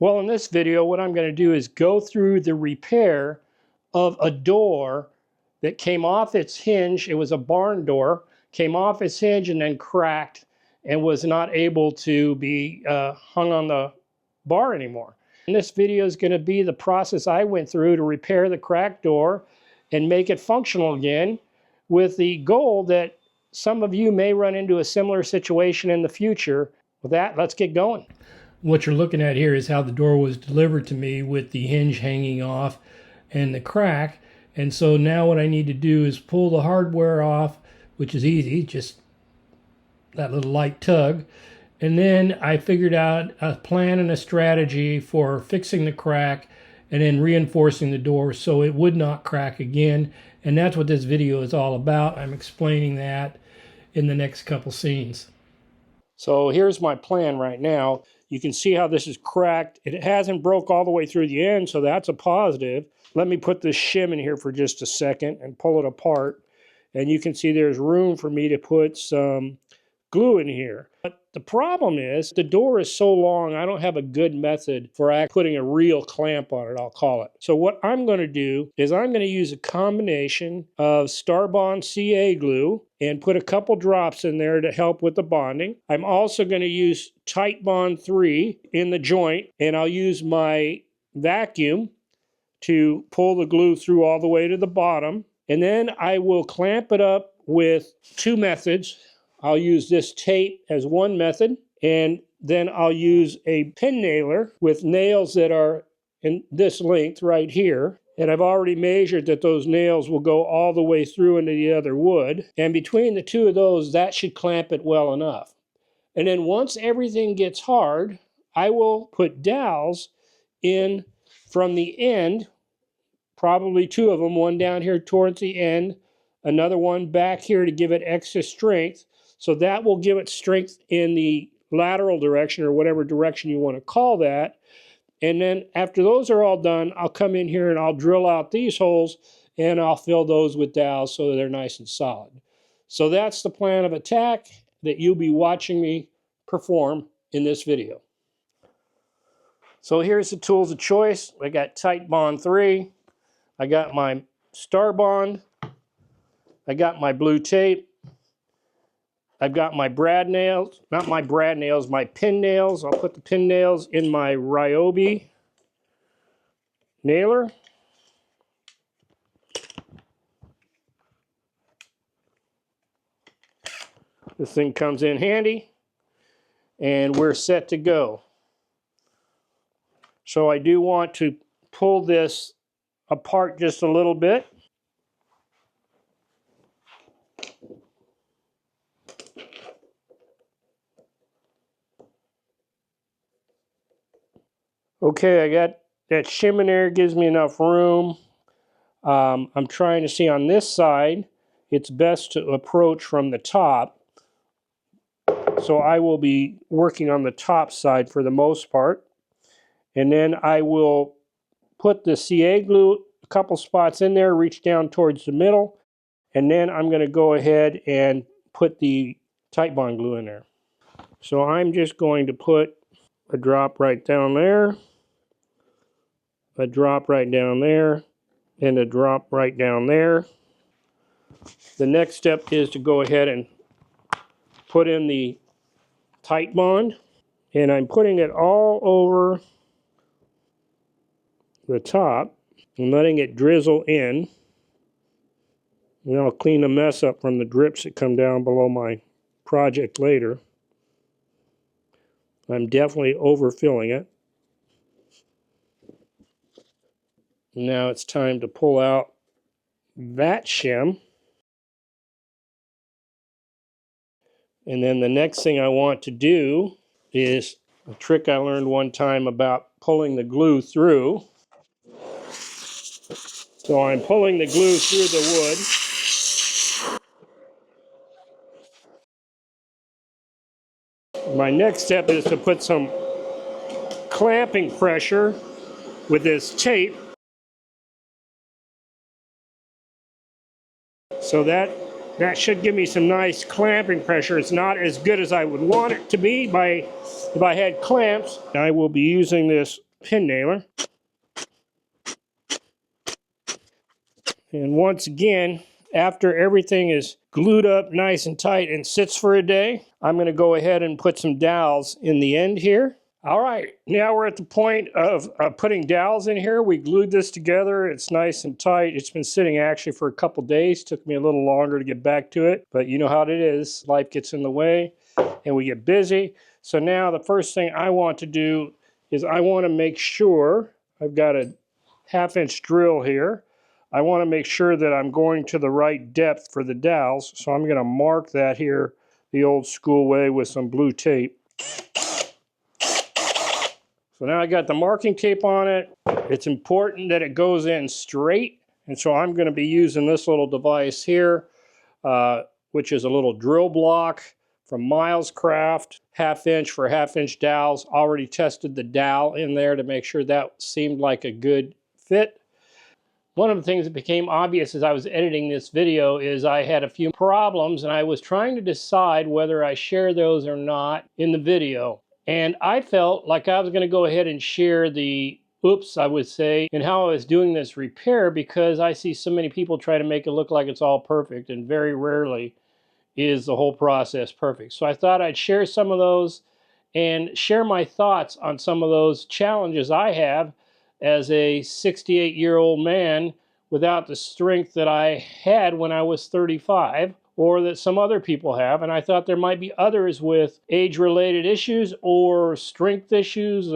Well, in this video, what I'm going to do is go through the repair of a door that came off its hinge. It was a barn door, came off its hinge and then cracked and was not able to be hung on the bar anymore. And this video is going to be the process I went through to repair the cracked door and make it functional again, with the goal that some of you may run into a similar situation in the future. With that, let's get going. What you're looking at here is how the door was delivered to me with the hinge hanging off and the crack. And so now what I need to do is pull the hardware off, which is easy, just that little light tug. And then I figured out a plan and a strategy for fixing the crack and then reinforcing the door so it would not crack again. And that's what this video is all about. I'm explaining that in the next couple scenes. So here's my plan right now. You can see how this is cracked. It hasn't broke all the way through the end, so that's a positive. Let me put this shim in here for just a second and pull it apart. And you can see there's room for me to put some glue in here. But the problem is the door is so long, I don't have a good method for putting a real clamp on it, I'll call it. So what I'm going to do is I'm going to use a combination of Starbond CA glue and put a couple drops in there to help with the bonding. I'm also going to use Titebond 3 in the joint, and I'll use my vacuum to pull the glue through all the way to the bottom. And then I will clamp it up with two methods. I'll use this tape as one method, and then I'll use a pin nailer with nails that are in this length right here. And I've already measured that those nails will go all the way through into the other wood. And between the two of those, that should clamp it well enough. And then once everything gets hard, I will put dowels in from the end, probably two of them, one down here towards the end, another one back here to give it extra strength. So that will give it strength in the lateral direction, or whatever direction you want to call that. And then after those are all done, I'll come in here and I'll drill out these holes and I'll fill those with dowels so that they're nice and solid. So that's the plan of attack that you'll be watching me perform in this video. So here's the tools of choice. I got Titebond 3. I got my Starbond. I got my blue tape. I've got my brad nails, not my brad nails, my pin nails. I'll put the pin nails in my Ryobi nailer. This thing comes in handy, and we're set to go. So I do want to pull this apart just a little bit. Okay, I got that shim in there, gives me enough room. I'm trying to see on this side, it's best to approach from the top. So I will be working on the top side for the most part. And then I will put the CA glue a couple spots in there, reach down towards the middle. And then I'm going to go ahead and put the Titebond glue in there. So I'm just going to put a drop right down there, a drop right down there, and a drop right down there. The next step is to go ahead and put in the Titebond, and I'm putting it all over the top and letting it drizzle in. And I'll clean the mess up from the drips that come down below my project later. I'm definitely overfilling it. Now it's time to pull out that shim. And then the next thing I want to do is a trick I learned one time about pulling the glue through. So I'm pulling the glue through the wood. My next step is to put some clamping pressure with this tape. So that should give me some nice clamping pressure. It's not as good as I would want it to be if I had clamps. I will be using this pin nailer. And once again, after everything is glued up nice and tight and sits for a day, I'm going to go ahead and put some dowels in the end here. All right, now we're at the point of putting dowels in here. We glued this together. It's nice and tight. It's been sitting actually for a couple days. Took me a little longer to get back to it, but you know how it is. Life gets in the way and we get busy. So now the first thing I want to do is I want to make sure I've got a 1/2-inch drill here. I want to make sure that I'm going to the right depth for the dowels. So I'm going to mark that here the old school way with some blue tape. So now I got the marking tape on it. It's important that it goes in straight. And so I'm going to be using this little device here, which is a little drill block from Miles Craft, 1/2-inch for 1/2-inch dowels. Already tested the dowel in there to make sure that seemed like a good fit. One of the things that became obvious as I was editing this video is I had a few problems and I was trying to decide whether I share those or not in the video. And I felt like I was going to go ahead and share the oops, I would say, in how I was doing this repair, because I see so many people try to make it look like it's all perfect, and very rarely is the whole process perfect. So I thought I'd share some of those and share my thoughts on some of those challenges I have as a 68-year-old man without the strength that I had when I was 35, or that some other people have. And I thought there might be others with age-related issues or strength issues,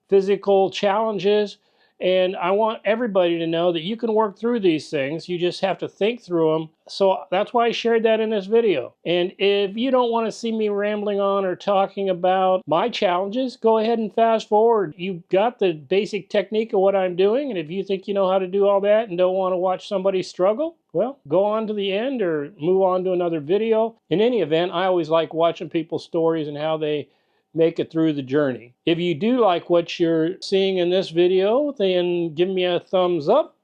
physical challenges. And I want everybody to know that you can work through these things. You just have to think through them. So that's why I shared that in this video. And if you don't want to see me rambling on or talking about my challenges, go ahead and fast forward. You've got the basic technique of what I'm doing. And if you think you know how to do all that and don't want to watch somebody struggle, well, go on to the end or move on to another video. In any event, I always like watching people's stories and how they make it through the journey. If you do like what you're seeing in this video, then give me a thumbs up,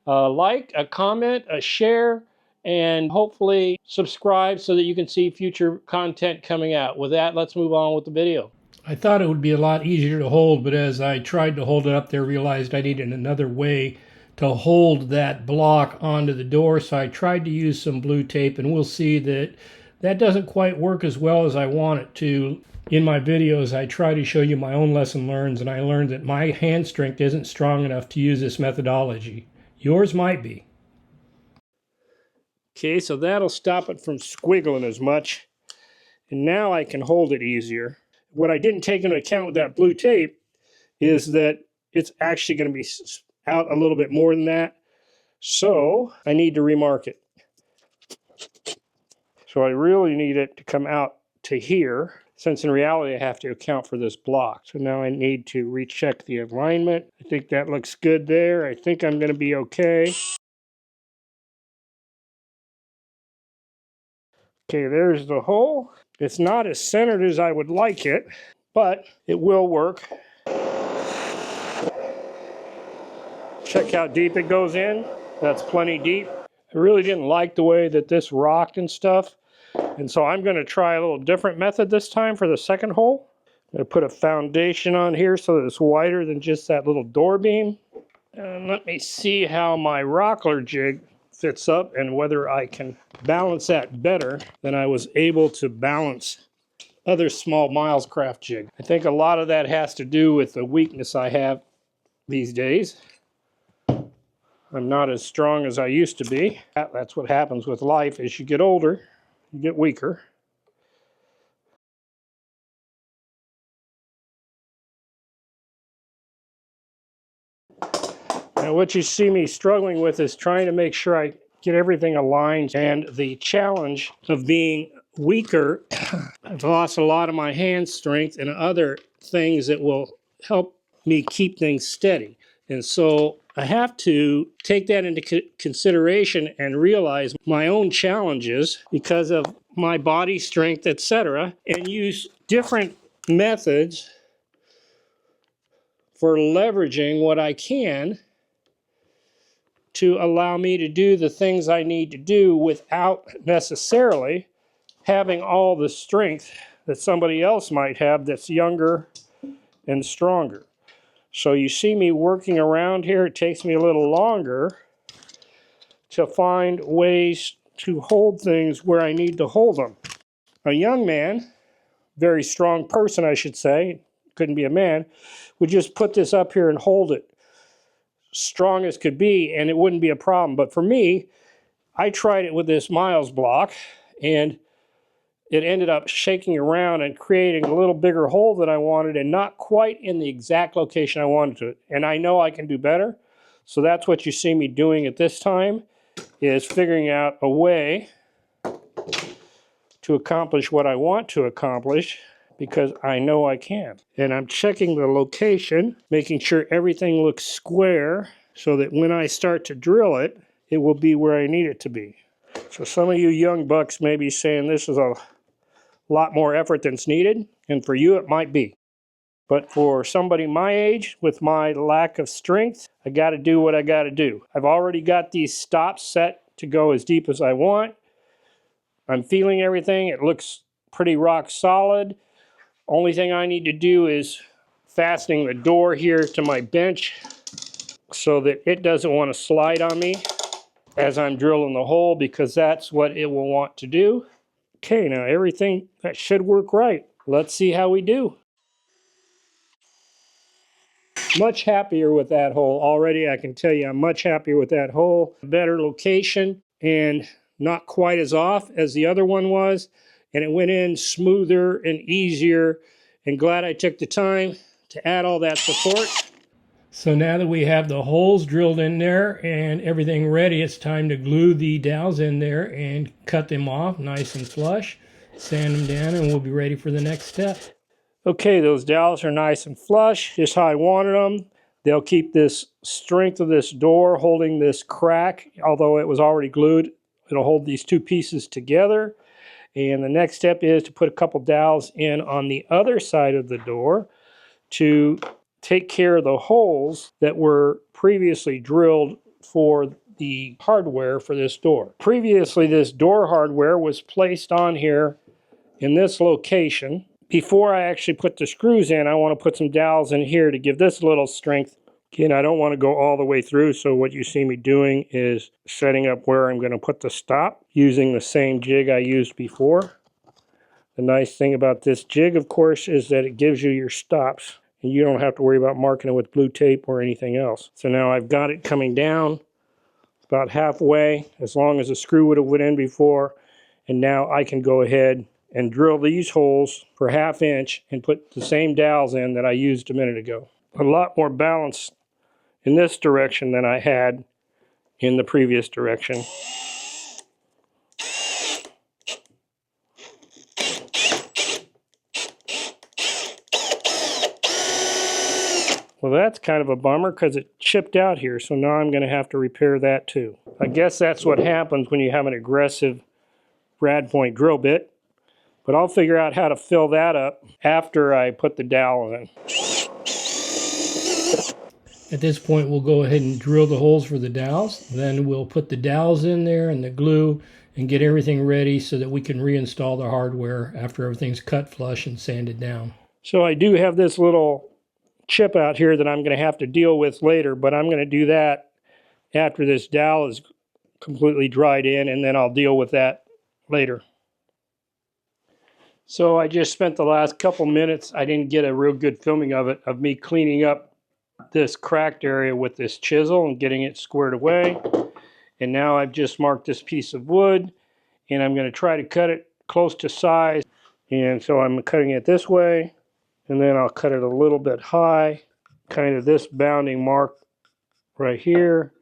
a like, a comment, a share, and hopefully subscribe so that you can see future content coming out. With that, let's move on with the video. I thought it would be a lot easier to hold, but as I tried to hold it up there, realized I needed another way to hold that block onto the door, so I tried to use some blue tape, and we'll see that that doesn't quite work as well as I want it to. In my videos, I try to show you my own lesson learned, and I learned that my hand strength isn't strong enough to use this methodology. Yours might be. Okay, so that'll stop it from squiggling as much. And now I can hold it easier. What I didn't take into account with that blue tape is that it's actually going to be out a little bit more than that. So I need to remark it. So I really need it to come out to here, since in reality I have to account for this block. So now I need to recheck the alignment. I think that looks good there. I think I'm going to be okay. Okay, there's the hole. It's not as centered as I would like it, but it will work. Check how deep it goes in. That's plenty deep. I really didn't like the way that this rocked and stuff. And so I'm going to try a little different method this time for the second hole. I'm going to put a foundation on here so that it's wider than just that little door beam. And let me see how my Rockler jig fits up and whether I can balance that better than I was able to balance other small Miles Craft jig. I think a lot of that has to do with the weakness I have these days. I'm not as strong as I used to be. That's what happens with life. As you get older, you get weaker. Now what you see me struggling with is trying to make sure I get everything aligned, and the challenge of being weaker, I've lost a lot of my hand strength and other things that will help me keep things steady. And so I have to take that into consideration and realize my own challenges because of my body strength, etc., and use different methods for leveraging what I can to allow me to do the things I need to do without necessarily having all the strength that somebody else might have that's younger and stronger. So you see me working around here. It takes me a little longer to find ways to hold things where I need to hold them. A young man, very strong person I should say, couldn't be a man, would just put this up here and hold it strong as could be and it wouldn't be a problem. But for me, I tried it with this Miles block and it ended up shaking around and creating a little bigger hole than I wanted and not quite in the exact location I wanted to. And I know I can do better. So that's what you see me doing at this time, is figuring out a way to accomplish what I want to accomplish because I know I can. And I'm checking the location, making sure everything looks square so that when I start to drill it, it will be where I need it to be. So some of you young bucks may be saying this is a lot more effort than's needed, and for you it might be. But for somebody my age, with my lack of strength, I got to do what I got to do. I've already got these stops set to go as deep as I want. I'm feeling everything. It looks pretty rock solid. Only thing I need to do is fastening the door here to my bench so that it doesn't want to slide on me as I'm drilling the hole, because that's what it will want to do. Okay, now everything, that should work right. Let's see how we do. Much happier with that hole already. I can tell you I'm much happier with that hole. Better location and not quite as off as the other one was. And it went in smoother and easier. And glad I took the time to add all that support. So now that we have the holes drilled in there and everything ready, it's time to glue the dowels in there and cut them off nice and flush, sand them down, and we'll be ready for the next step. Okay, those dowels are nice and flush, just how I wanted them. They'll keep this strength of this door holding this crack, although it was already glued. It'll hold these two pieces together. And the next step is to put a couple dowels in on the other side of the door to take care of the holes that were previously drilled for the hardware for this door. Previously, this door hardware was placed on here in this location. Before I actually put the screws in, I want to put some dowels in here to give this a little strength. Again, I don't want to go all the way through, so what you see me doing is setting up where I'm going to put the stop using the same jig I used before. The nice thing about this jig, of course, is that it gives you your stops, and you don't have to worry about marking it with blue tape or anything else. So now I've got it coming down about halfway, as long as the screw would have went in before, and now I can go ahead and drill these holes for 1/2 inch and put the same dowels in that I used a minute ago. A lot more balance in this direction than I had in the previous direction. Well, that's kind of a bummer because it chipped out here, so now I'm going to have to repair that too. I guess that's what happens when you have an aggressive brad point drill bit, but I'll figure out how to fill that up after I put the dowel in. At this point, we'll go ahead and drill the holes for the dowels. Then we'll put the dowels in there and the glue and get everything ready so that we can reinstall the hardware after everything's cut flush and sanded down. So I do have this little chip out here that I'm going to have to deal with later, but I'm going to do that after this dowel is completely dried in, and then I'll deal with that later. So I just spent the last couple minutes, I didn't get a real good filming of it, of me cleaning up this cracked area with this chisel and getting it squared away. And now I've just marked this piece of wood, and I'm going to try to cut it close to size. And so I'm cutting it this way, and then I'll cut it a little bit high, kind of this bounding mark right here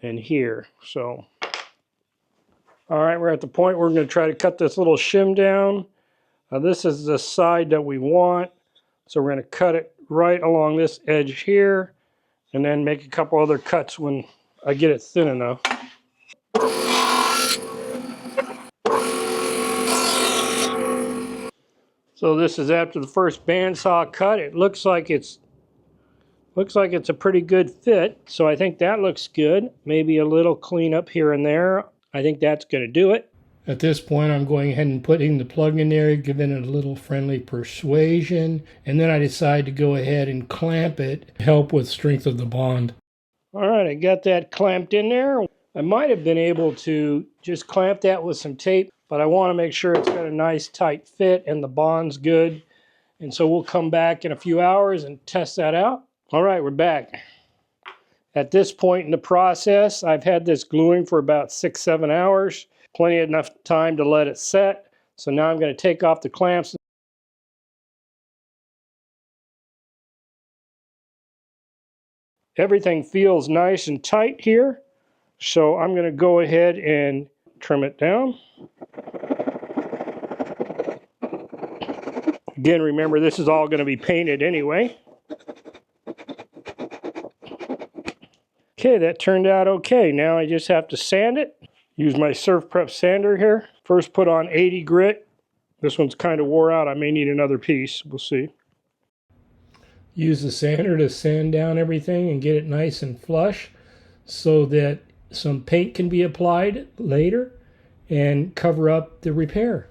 and here. So, all right, we're at the point where we're going to try to cut this little shim down. This is the side that we want, so we're going to cut it right along this edge here, and then make a couple other cuts when I get it thin enough. So this is after the first bandsaw cut. It looks like it's a pretty good fit, so I think that looks good. Maybe a little cleanup here and there. I think that's going to do it. At this point, I'm going ahead and putting the plug in there, giving it a little friendly persuasion, and then I decide to go ahead and clamp it to help with strength of the bond. All right, I got that clamped in there. I might have been able to just clamp that with some tape, but I want to make sure it's got a nice tight fit and the bond's good. And so we'll come back in a few hours and test that out. All right, we're back. At this point in the process, I've had this gluing for about 6-7 hours. Plenty enough time to let it set. So now I'm going to take off the clamps. Everything feels nice and tight here. So I'm going to go ahead and trim it down. Again, remember this is all going to be painted anyway. Okay, that turned out okay. Now I just have to sand it. Use my Surf Prep sander here. First put on 80 grit. This one's kind of wore out. I may need another piece. We'll see. Use the sander to sand down everything and get it nice and flush so that some paint can be applied later and cover up the repair.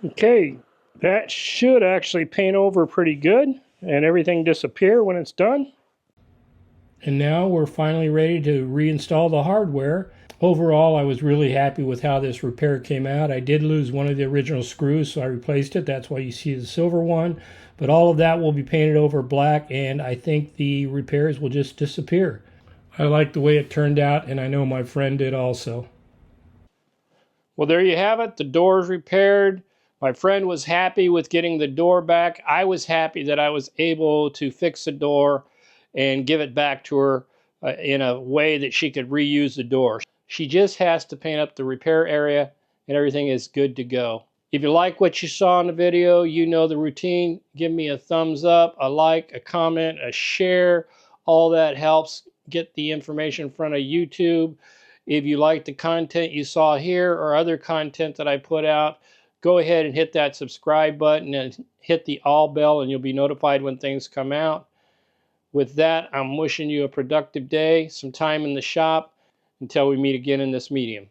Okay, that should actually paint over pretty good and everything disappear when it's done. And now we're finally ready to reinstall the hardware. Overall, I was really happy with how this repair came out. I did lose one of the original screws, so I replaced it. That's why you see the silver one. But all of that will be painted over black, and I think the repairs will just disappear. I like the way it turned out, and I know my friend did also. Well, there you have it. The door's repaired. My friend was happy with getting the door back. I was happy that I was able to fix the door and give it back to her in a way that she could reuse the door. She just has to paint up the repair area and everything is good to go. If you like what you saw in the video, you know the routine. Give me a thumbs up, a like, a comment, a share. All that helps get the information in front of YouTube. If you like the content you saw here or other content that I put out, go ahead and hit that subscribe button and hit the all bell and you'll be notified when things come out. With that, I'm wishing you a productive day, some time in the shop, until we meet again in this medium.